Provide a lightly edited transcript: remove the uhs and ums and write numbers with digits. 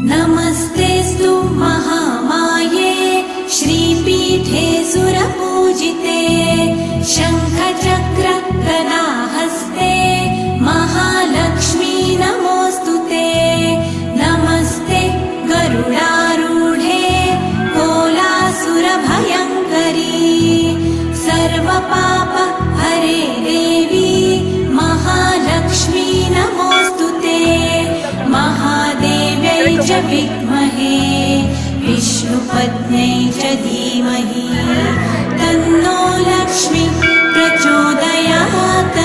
नमस्तेस्तु महामाये श्रीपीठे सुरपूजिते शङ्खचक्र गदाहस्ते महालक्ष्मी नमोऽस्तुते। नमस्ते गरुडारूढे कोलासुरभयङ्करी सर्वपाप हरे देवी महालक्ष्मी नमोऽस्तुते। महादेव्यै च विद्महे विष्णुपत्न्यै च धीमहि तन्नो लक्ष्मी प्रचोदयात्।